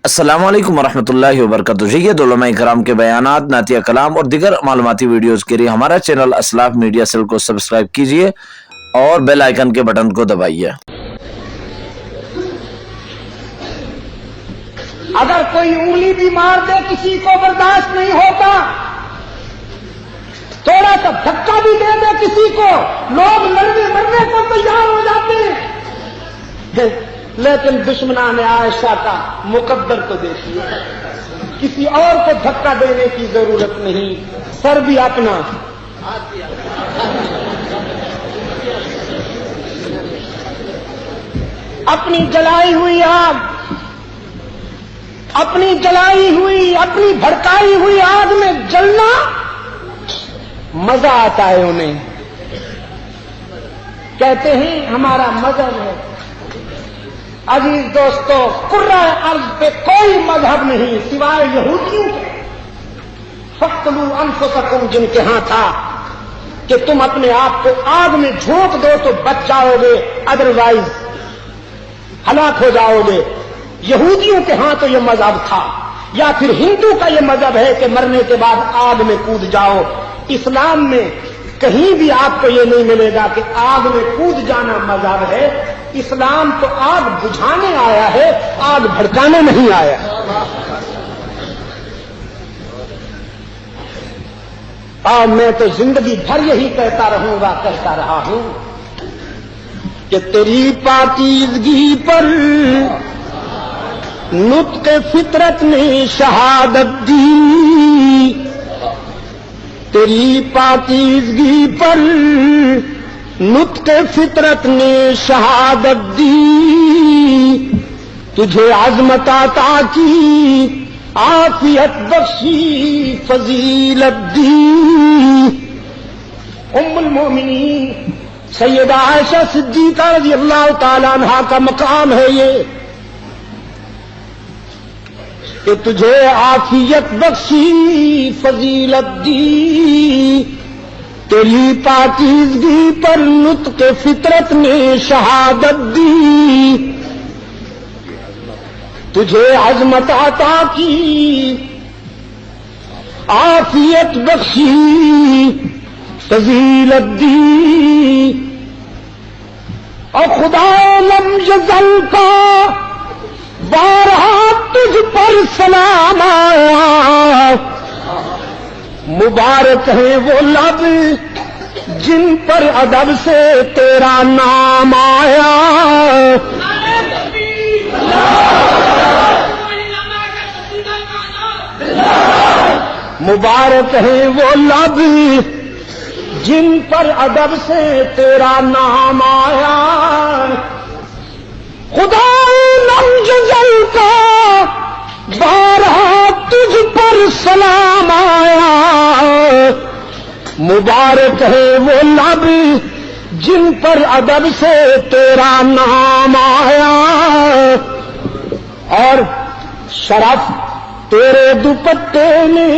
السلام علیکم ورحمۃ اللہ وبرکاتہ. جید علماء کرام کے بیانات، نعتیہ کلام اور دیگر معلوماتی ویڈیوز کے لیے ہمارا چینل اسلاف میڈیا سیل کو سبسکرائب کیجئے اور بیل آئیکن کے بٹن کو دبائیے. اگر کوئی انگلی بھی مار دے کسی کو برداشت نہیں ہوتا، تھوڑا سا دھکا بھی دے دے کسی کو، لوگ لڑنے مرنے کو تیار ہو جاتے ہیں. لیکن دشمنان عائشہ کا مقدر تو دیکھیے، کسی اور کو دھکا دینے کی ضرورت نہیں، سر بھی اپنا. اپنی جلائی ہوئی آگ، اپنی جلائی ہوئی، اپنی بھڑکائی ہوئی آگ میں جلنا مزہ آتا ہے انہیں. کہتے ہیں ہمارا مذہب ہے. عزیز دوستو، قرۂ ارض پہ کوئی مذہب نہیں سوائے یہودیوں کے. فاقتلوا انفسکم، جن کے ہاں تھا کہ تم اپنے آپ کو آگ میں جھونک دو تو بچ جاؤ گے، ادروائز ہلاک ہو جاؤ گے. یہودیوں کے ہاں تو یہ مذہب تھا، یا پھر ہندو کا یہ مذہب ہے کہ مرنے کے بعد آگ میں کود جاؤ. اسلام میں کہیں بھی آپ کو یہ نہیں ملے گا کہ آگ میں کود جانا مذہب ہے. اسلام تو آگ بجھانے آیا ہے، آگ بھڑکانے نہیں آیا. اور میں تو زندگی بھر یہی کہتا رہوں گا، کہتا رہا ہوں کہ تیری پاکیزگی پر نطق فطرت نے شہادت دی. تیری پاکیزگی پر نطق فطرت نے شہادت دی. تجھے عظمت عطا کی، عافیت بخشی، فضیلت دی. ام المومنین سیدہ عائشہ صدیقہ رضی اللہ تعالی عنہا کا مقام ہے یہ کہ تجھے عافیت بخشی، فضیلت دی. تیری پاکیزگی پر نطق فطرت نے شہادت دی. تجھے عظمت عطا کی، عافیت بخشی، فضیلت دی. اور خدا لم یزل کا بارہا تجھ پر سلام آیا. مبارک ہیں وہ لب جن پر ادب سے تیرا نام آیا. مبارک ہیں وہ لب جن پر ادب سے تیرا نام آیا. خدا لم یزل کا بارہا تجھ پر سلام آیا. مبارک ہے وہ لب جن پر ادب سے تیرا نام آیا. اور شرف تیرے دوپٹے نے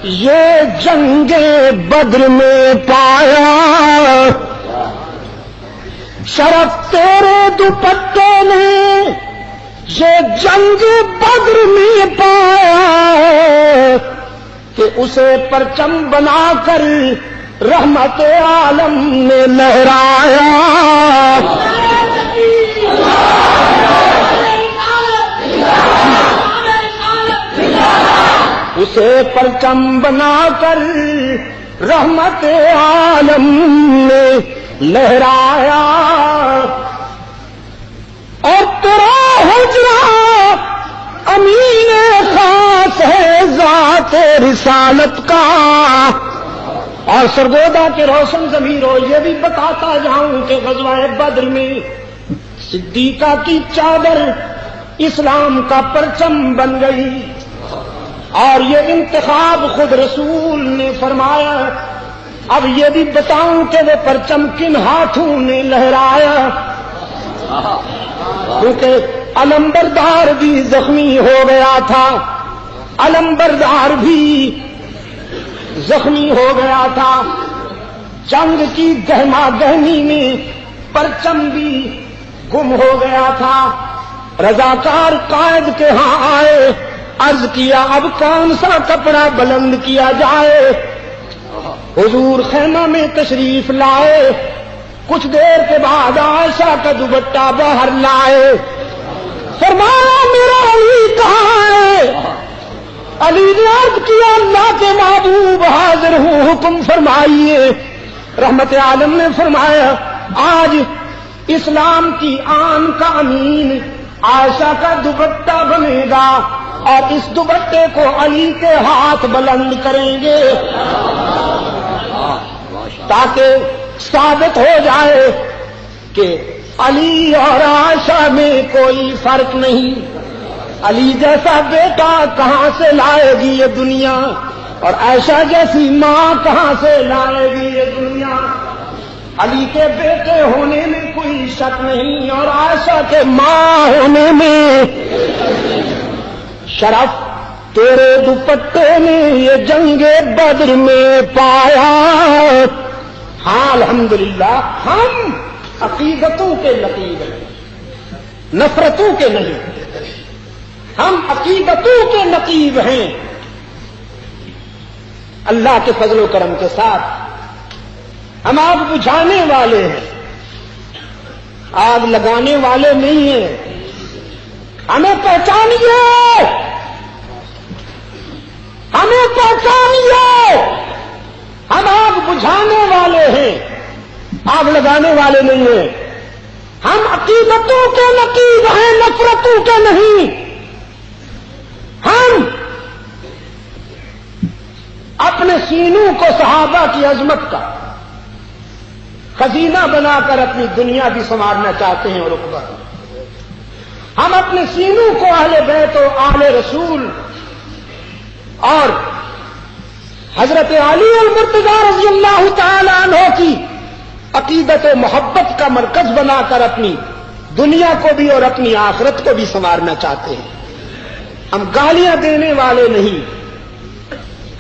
یہ جنگ بدر میں پایا. شرف تیرے دوپٹے نے یہ جنگ بدر میں پایا کہ اسے پرچم بنا کر رحمت عالم نے لہرایا. اسے پرچم بنا کر رحمت عالم نے لہرایا. اور تیرا حجرہ امین خاص ہے ذات رسالت کا. اور سرگودا کے روشن ضمیروں یہ بھی بتاتا جاؤں کہ غزوہ بدر میں صدیقہ کی چادر اسلام کا پرچم بن گئی. اور یہ انتخاب خود رسول نے فرمایا. اب یہ بھی بتاؤں کہ وہ پرچم کن ہاتھوں نے لہرایا. کیونکہ علمبردار بھی زخمی ہو گیا تھا، علمبردار بھی زخمی ہو گیا تھا. جنگ کی گہما گہمی میں پرچم بھی گم ہو گیا تھا. رضاکار قائد کے ہاں آئے، عرض کیا اب کون سا کپڑا بلند کیا جائے؟ حضور خیمہ میں تشریف لائے، کچھ دیر کے بعد عائشہ کا دوپٹہ باہر لائے، فرمایا میرا علی کہاں ہے؟ علی نے عرض کیا اللہ کے محبوب حاضر ہوں، حکم فرمائیے۔ رحمت عالم نے فرمایا آج اسلام کی آن کا امین عائشہ کا دوپٹہ بنے گا اور اس دوپٹے کو علی کے ہاتھ بلند کریں گے تاکہ ثابت ہو جائے کہ علی اور عائشہ میں کوئی فرق نہیں۔ علی جیسا بیٹا کہاں سے لائے گی یہ دنیا، اور عائشہ جیسی ماں کہاں سے لائے گی یہ دنیا۔ علی کے بیٹے ہونے میں کوئی شک نہیں اور عائشہ کے ماں ہونے میں شرف تیرے دوپٹے نے یہ جنگ بدر میں پایا۔ ہاں الحمدللہ ہم عقیدتوں کے نقیب ہیں، نفرتوں کے نہیں، ہم عقیدتوں کے نقیب ہیں۔ اللہ کے فضل و کرم کے ساتھ ہم آگ بجھانے والے ہیں، آگ لگانے والے نہیں ہیں۔ ہمیں پہچانیے، ہمیں پہچانیے، ہم آگ بجھانے والے ہیں، آگ لگانے والے نہیں ہیں۔ ہم عقیدتوں کے نقیب ہیں، نفرتوں کے نہیں۔ ہم اپنے سینوں کو صحابہ کی عظمت کا خزینہ بنا کر اپنی دنیا بھی سنوارنا چاہتے ہیں اور رقبہ۔ ہم اپنے سینوں کو اہل بیت و اہل رسول اور حضرت علی المرتضی رضی اللہ تعالی عنہ کی عقیدت و محبت کا مرکز بنا کر اپنی دنیا کو بھی اور اپنی آخرت کو بھی سنوارنا چاہتے ہیں۔ ہم گالیاں دینے والے نہیں،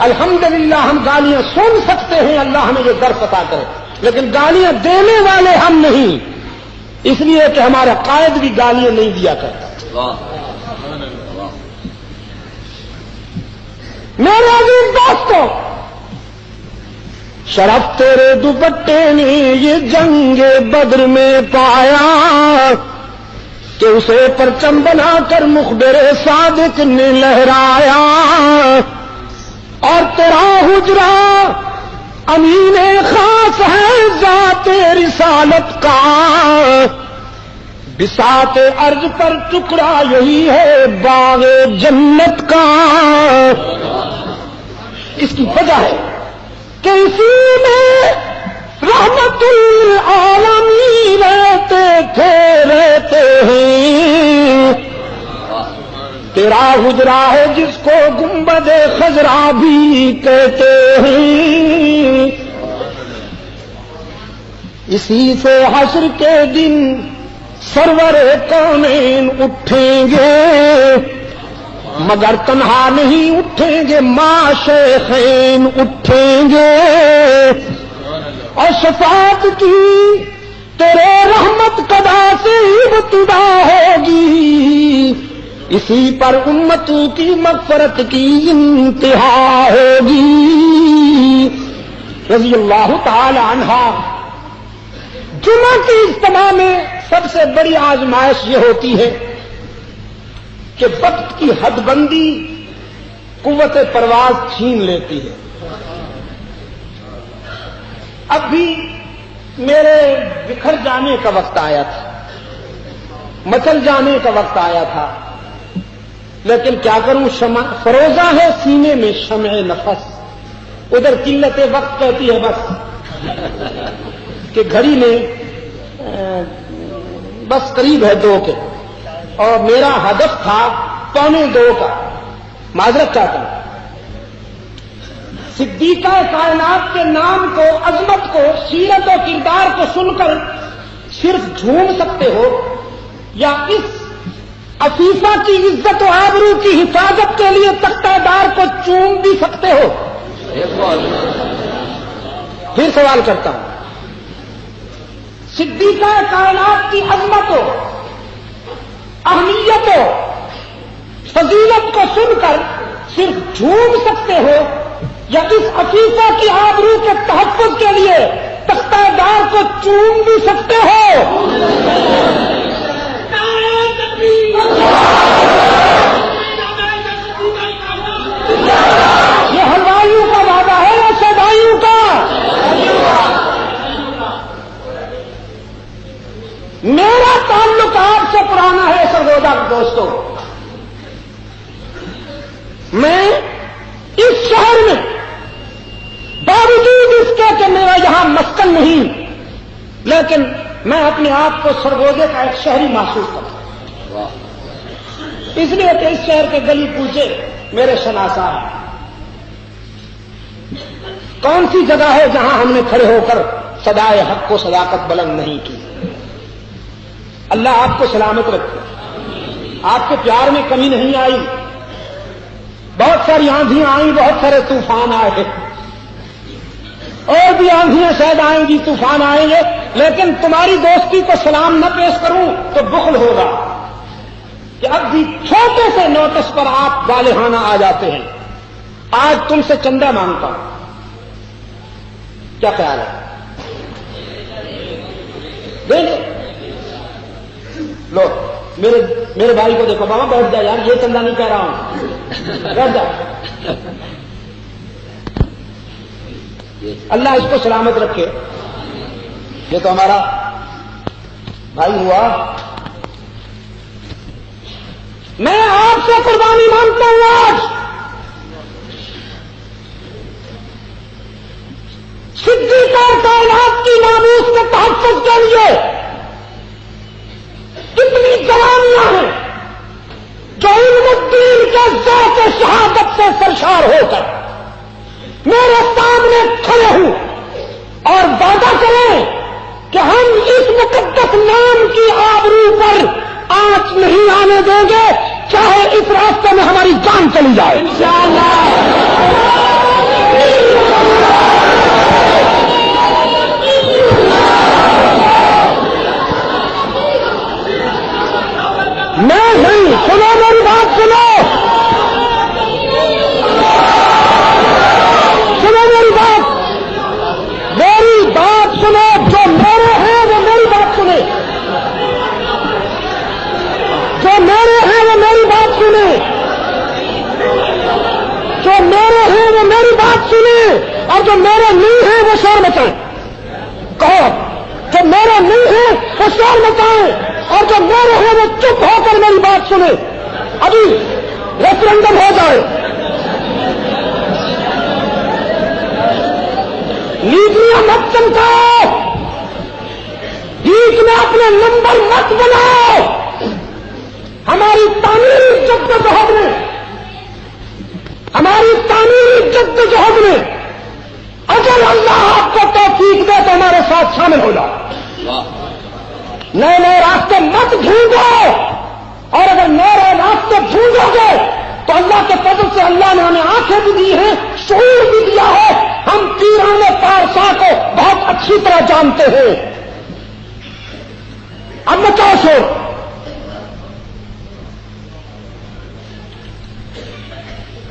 الحمدللہ ہم گالیاں سن سکتے ہیں، اللہ ہمیں یہ درس عطا کرے، لیکن گالیاں دینے والے ہم نہیں، اس لیے کہ ہمارا قائد بھی گالیاں نہیں دیا کرتا۔ میرے عزیز دوستو، شرف تیرے دوپٹے نے یہ جنگ بدر میں پایا کہ اسے پرچم بنا کر مخبر صادق نے لہرایا، اور تیرا حجرہ امین خاص ہے ذات رسالت کا، بساط ارض پر ٹکڑا یہی ہے باغ جنت کا۔ اس کی وجہ ہے کہ اسی میں رحمت العالمین رہتے ہیں۔ تیرا حجرہ ہے جس کو گنبد خضرا بھی کہتے ہیں، اسی سے حشر کے دن سرور کونین اٹھیں گے، مگر تنہا نہیں اٹھیں گے، ماں شیخین اٹھیں گے، اور شفاعت کی تیرے رحمت قدا سے ابتدا ہوگی، اسی پر امتوں کی مغفرت کی انتہا ہوگی۔ رضی اللہ تعالی عنہا۔ جمعہ کی اجتماع میں سب سے بڑی آزمائش یہ ہوتی ہے کہ وقت کی حد بندی قوت پرواز چھین لیتی ہے۔ اب بھی میرے بکھر جانے کا وقت آیا تھا، مچل جانے کا وقت آیا تھا، لیکن کیا کروں، فروزہ ہے سینے میں شمع نفس، ادھر قلت وقت کہتی ہے بس کہ گھڑی میں بس قریب ہے 2 کے، اور میرا ہدف تھا 1:45 کا، معذرت چاہتا ہوں۔ صدیقہ کائنات کے نام کو، عظمت کو، سیرت و کردار کو سن کر صرف جھوم سکتے ہو، یا اس عفیفہ کی عزت و آبرو کی حفاظت کے لیے تختہ دار کو چوم بھی سکتے ہو؟ پھر سوال کرتا ہوں، صدیقہ کائنات کی عظمت ہو، اہمیت و فضیلت کو سن کر صرف جھوم سکتے ہو یا اس عفیفہ کی آبرو کے تحفظ کے لیے تختہ دار کو چوم بھی سکتے ہو؟ یہ حلوائیوں کا وعدہ ہے یا سودائیوں کا؟ میرا تعلق آپ سے پرانا ہے سرگودا دوستوں. میں اس شہر میں باوجود اس کے کہ میرا یہاں مسکن نہیں، لیکن میں اپنے آپ کو سرگودے کا ایک شہری محسوس کرتا ہوں، اس لیے کہ اس شہر کے گلی کوچے میرے شناسا ہیں. کون سی جگہ ہے جہاں ہم نے کھڑے ہو کر صدائے حق کو صداقت بلند نہیں کی؟ اللہ آپ کو سلامت رکھے، آپ کے پیار میں کمی نہیں آئی. بہت ساری آندھیاں آئیں، بہت سارے طوفان آئے، اور بھی آندھیاں شاید آئیں گی، طوفان آئیں گے، لیکن تمہاری دوستی کو سلام نہ پیش کروں تو بخل ہوگا کہ اب بھی چھوٹے سے نوٹس پر آپ والہانہ آ جاتے ہیں. آج تم سے چندہ مانگتا ہوں، کیا خیال ہے؟ دیں گے؟ لو میرے بھائی کو دیکھو، بابا بیٹھ جا یار، یہ چندہ نہیں کہہ رہا ہوں، بیٹھ جا. اللہ اس کو سلامت رکھے. یہ تو ہمارا بھائی ہوا. میں آپ سے قربانی مانگتا ہوں آج، صدیق اور کائنات کی ناموس کے تحفظ کے لیے کتنی جوانیاں ہیں جو علم الدین کے ذوق شہادت سے سرشار ہو کر میرے سامنے کھڑے ہوں اور وعدہ کریں کہ ہم اس مقدس نام کی آبرو پر آنچ نہیں آنے دیں گے، چاہے اس راستے میں ہماری جان چلی جائے. میں نہیں، سنو میری بات، سنو میری بات، میری بات سنو. جو میرے ہیں وہ میری بات سنے، جو میرے ہیں وہ میری بات سنے، جو میرے ہیں وہ میری بات سنے، اور جو میرے نہیں ہیں وہ شور مچائیں. کہو جو میرے نہیں ہیں وہ شور مچائیں، اور جو میرے ہیں وہ چپ ہو کر میری بات سنے. ابھی ریفرنڈم ہو جائے، لیڈریاں مت چمکاؤ، بیچ میں اپنے نمبر مت بناؤ. ہماری تعمیری جدوجہد میں، ہماری تعمیری جدوجہد میں اگر اللہ آپ کو توفیق دے تو ہمارے ساتھ شامل ہو جاؤ. نئے نئے راستے مت ڈھونڈو، اور اگر نئے راستے ڈھونڈو گے تو اللہ کے فضل سے اللہ نے ہمیں آنکھیں بھی دی ہیں، شعور بھی دیا ہے. ہم پیران پارسا کو بہت اچھی طرح جانتے ہیں. اب میں کیا شور،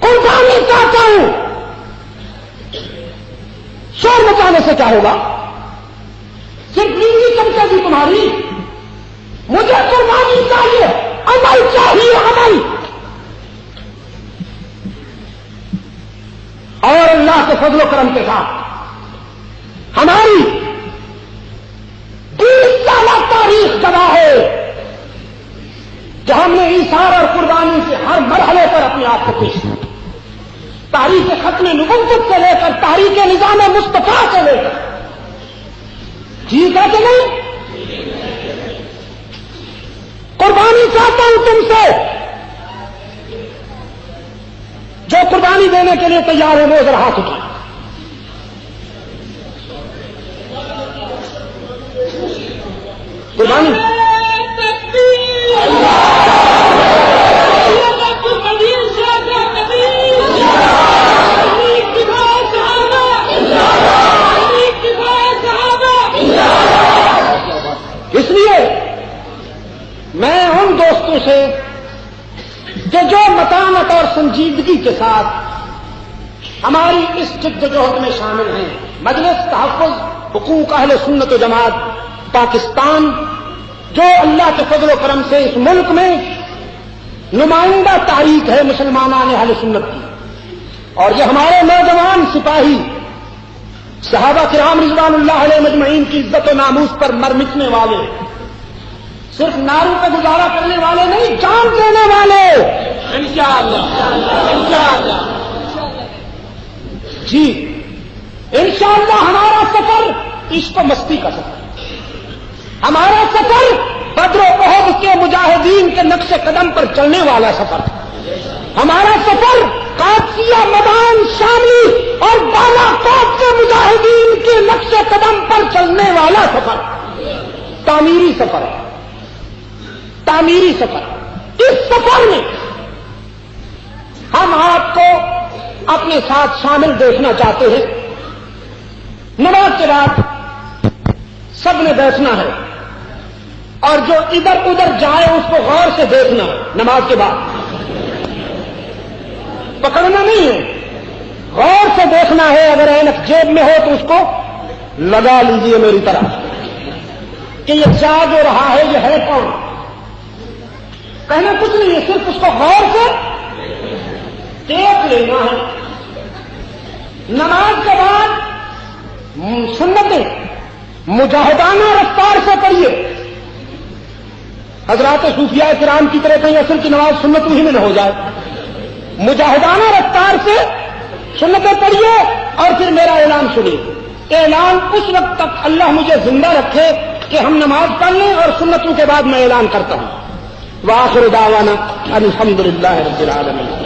قربانی چاہتا ہوں، شور مچانے سے کیا ہوگا؟ صرف نیندی چمکے گی تمہاری. مجھے قربانی چاہیے، عمل چاہیے، عمل. اور اللہ کے فضل و کرم کے ساتھ ہماری 20 سالہ تاریخ گواہ ہے کہ ہم نے ایثار اور قربانی سے ہر مرحلے پر اپنے آپ کو پیش کیا. تاریخ ختم نبوت سے لے کر تاریخ نظام مصطفیٰ سے لے کر. ٹھیک ہے کہ نہیں؟ قربانی چاہتا ہوں تم سے، جو قربانی دینے کے لیے تیار ہے وہ ذرا ہاتھ اٹھائیں. قربانی اس لیے میں ان دوستوں سے محنت اور سنجیدگی کے ساتھ ہماری اس جدوجہد میں شامل ہیں۔ مجلس تحفظ حقوق اہل سنت و جماعت پاکستان، جو اللہ کے فضل و کرم سے اس ملک میں نمائندہ تحریک ہے مسلمانان اہل سنت کی، اور یہ ہمارے نوجوان سپاہی صحابہ کرام رضوان اللہ علیہ مجمعین کی عزت و ناموس پر مر مٹنے والے، صرف نعروں پہ گزارا کرنے والے نہیں، جان دینے والے انشاءاللہ جی انشاءاللہ ہمارا سفر عشق و مستی کا سفر، ہمارا سفر بدر و احد کے مجاہدین کے نقش قدم پر چلنے والا سفر، ہمارا سفر قادسیہ، مدان، شاملی اور بالا کوٹ کے مجاہدین کے نقش قدم پر چلنے والا سفر، تعمیری سفر ہے، تعمیری سفر۔ اس سفر میں ہم آپ کو اپنے ساتھ شامل دیکھنا چاہتے ہیں۔ نماز کے بعد سب نے بیٹھنا ہے، اور جو ادھر ادھر جائے اس کو غور سے دیکھنا نماز کے بعد، پکڑنا نہیں ہے، غور سے دیکھنا ہے۔ اگر اینک جیب میں ہو تو اس کو لگا لیجئے میری طرح کہ یہ جا جو رہا ہے یہ ہے کون۔ کہنا کچھ نہیں ہے، صرف اس کو غور سے دیکھ لینا ہے۔ نماز کے بعد سنتیں مجاہدانہ رفتار سے پڑھیے۔ حضرات صوفیاء کرام کی طرح کہیں اصل کی نماز سنت ہی میں نہ ہو جائے، مجاہدانہ رفتار سے سنتیں پڑھیے، اور پھر میرا اعلان سنیے۔ اعلان اس وقت تک اللہ مجھے زندہ رکھے کہ ہم نماز پڑھ لیں، اور سنتوں کے بعد میں اعلان کرتا ہوں۔ وآخر دعوانا الحمدللہ رب العالمین۔